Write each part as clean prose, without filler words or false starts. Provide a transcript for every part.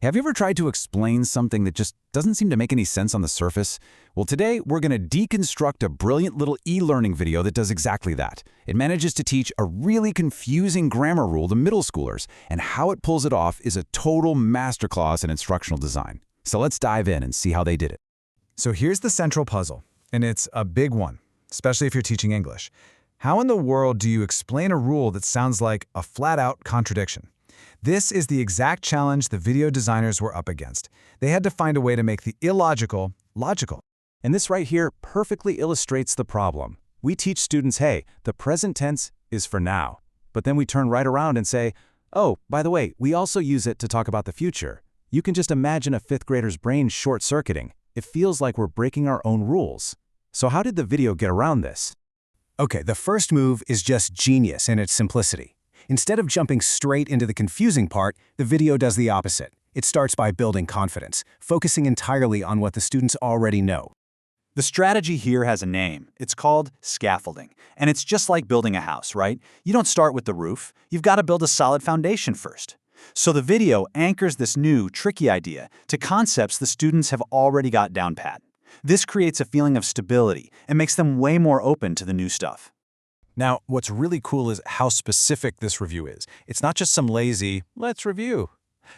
Have you ever tried to explain something that just doesn't seem to make any sense on the surface? Well, today we're going to deconstruct a brilliant little e-learning video that does exactly that. It manages to teach a really confusing grammar rule to middle schoolers, and how it pulls it off is a total masterclass in instructional design. So let's dive in and see how they did it. So here's the central puzzle, and it's a big one, especially if you're teaching English. How in the world do you explain a rule that sounds like a flat-out contradiction? This is the exact challenge the video designers were up against. They had to find a way to make the illogical logical. And this right here perfectly illustrates the problem. We teach students, hey, the present tense is for now. But then we turn right around and say, oh, by the way, we also use it to talk about the future. You can just imagine a fifth grader's brain short-circuiting. It feels like we're breaking our own rules. So how did the video get around this? Okay, the first move is just genius in its simplicity. Instead of jumping straight into the confusing part, the video does the opposite. It starts by building confidence, focusing entirely on what the students already know. The strategy here has a name. It's called scaffolding. And it's just like building a house, right? You don't start with the roof. You've got to build a solid foundation first. So the video anchors this new, tricky idea to concepts the students have already got down pat. This creates a feeling of stability and makes them way more open to the new stuff. Now, what's really cool is how specific this review is. It's not just some lazy, let's review.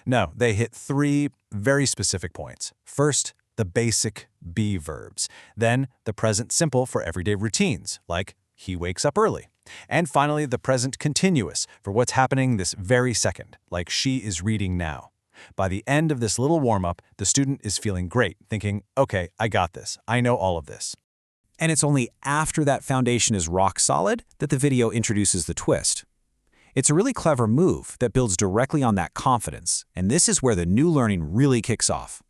No, they hit 3 very specific points. First, the basic be verbs. Then, the present simple for everyday routines, like he wakes up early. And finally, the present continuous for what's happening this very second, like she is reading now. By the end of this little warm-up, the student is feeling great, thinking, okay, I got this. I know all of this. And it's only after that foundation is rock solid that the video introduces the twist. It's a really clever move that builds directly on that confidence, and this is where the new learning really kicks off.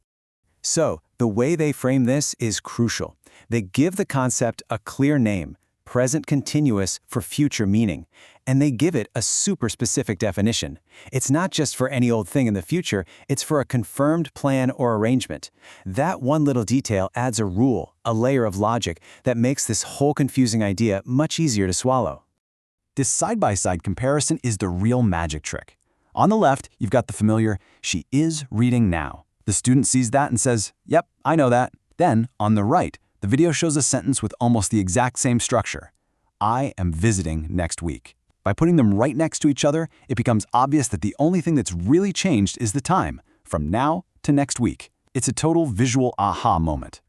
So, the way they frame this is crucial. They give the concept a clear name, present continuous for future meaning, and they give it a super specific definition. It's not just for any old thing in the future, it's for a confirmed plan or arrangement. That one little detail adds a rule, a layer of logic that makes this whole confusing idea much easier to swallow. This side-by-side comparison is the real magic trick. On the left, you've got the familiar, she is reading now. The student sees that and says, yep, I know that. Then, on the right, the video shows a sentence with almost the exact same structure. I am visiting next week. By putting them right next to each other, it becomes obvious that the only thing that's really changed is the time, from now to next week. It's a total visual aha moment.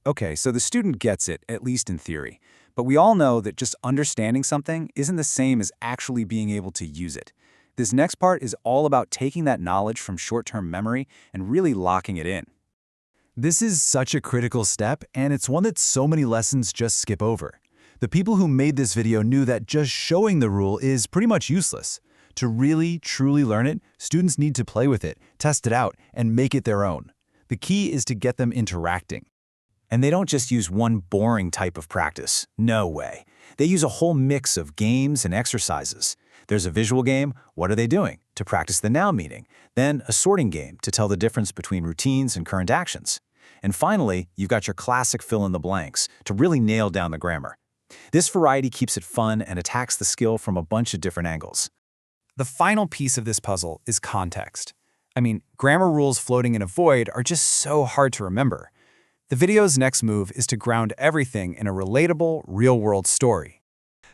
Okay, so the student gets it, at least in theory. But we all know that just understanding something isn't the same as actually being able to use it. This next part is all about taking that knowledge from short-term memory and really locking it in. This is such a critical step, and it's one that so many lessons just skip over. The people who made this video knew that just showing the rule is pretty much useless. To really, truly learn it, students need to play with it, test it out, and make it their own. The key is to get them interacting. And they don't just use one boring type of practice. No way. They use a whole mix of games and exercises. There's a visual game, what are they doing? To practice the now meaning. Then a sorting game to tell the difference between routines and current actions. And finally, you've got your classic fill-in-the-blanks to really nail down the grammar. This variety keeps it fun and attacks the skill from a bunch of different angles. The final piece of this puzzle is context. I mean, grammar rules floating in a void are just so hard to remember. The video's next move is to ground everything in a relatable, real-world story.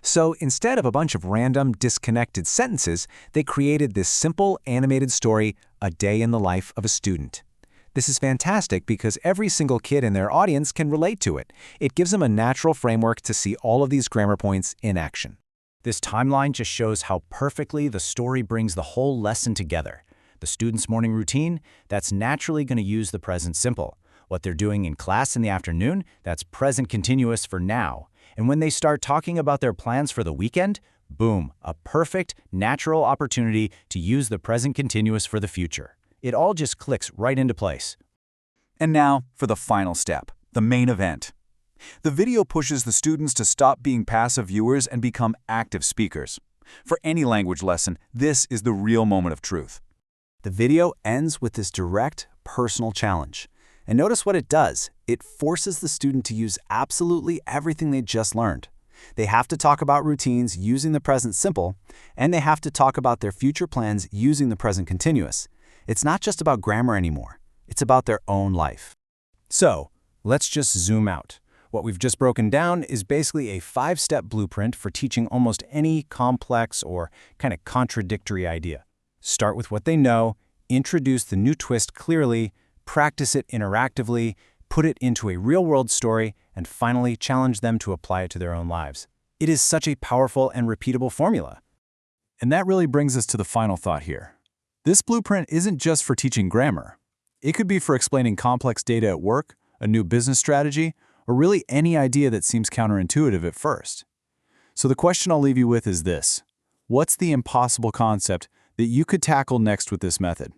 So instead of a bunch of random, disconnected sentences, they created this simple animated story, A Day in the Life of a Student. This is fantastic because every single kid in their audience can relate to it. It gives them a natural framework to see all of these grammar points in action. This timeline just shows how perfectly the story brings the whole lesson together. The student's morning routine, that's naturally going to use the present simple. What they're doing in class in the afternoon, that's present continuous for now. And when they start talking about their plans for the weekend, boom, a perfect, natural opportunity to use the present continuous for the future. It all just clicks right into place. And now for the final step, the main event. The video pushes the students to stop being passive viewers and become active speakers. For any language lesson, this is the real moment of truth. The video ends with this direct, personal challenge. And notice what it does. It forces the student to use absolutely everything they just learned. They have to talk about routines using the present simple, and they have to talk about their future plans using the present continuous. It's not just about grammar anymore. It's about their own life. So, let's just zoom out. What we've just broken down is basically a 5-step blueprint for teaching almost any complex or kind of contradictory idea. Start with what they know, introduce the new twist clearly, practice it interactively, put it into a real-world story, and finally challenge them to apply it to their own lives. It is such a powerful and repeatable formula. And that really brings us to the final thought here. This blueprint isn't just for teaching grammar. It could be for explaining complex data at work, a new business strategy, or really any idea that seems counterintuitive at first. So the question I'll leave you with is this: what's the impossible concept that you could tackle next with this method?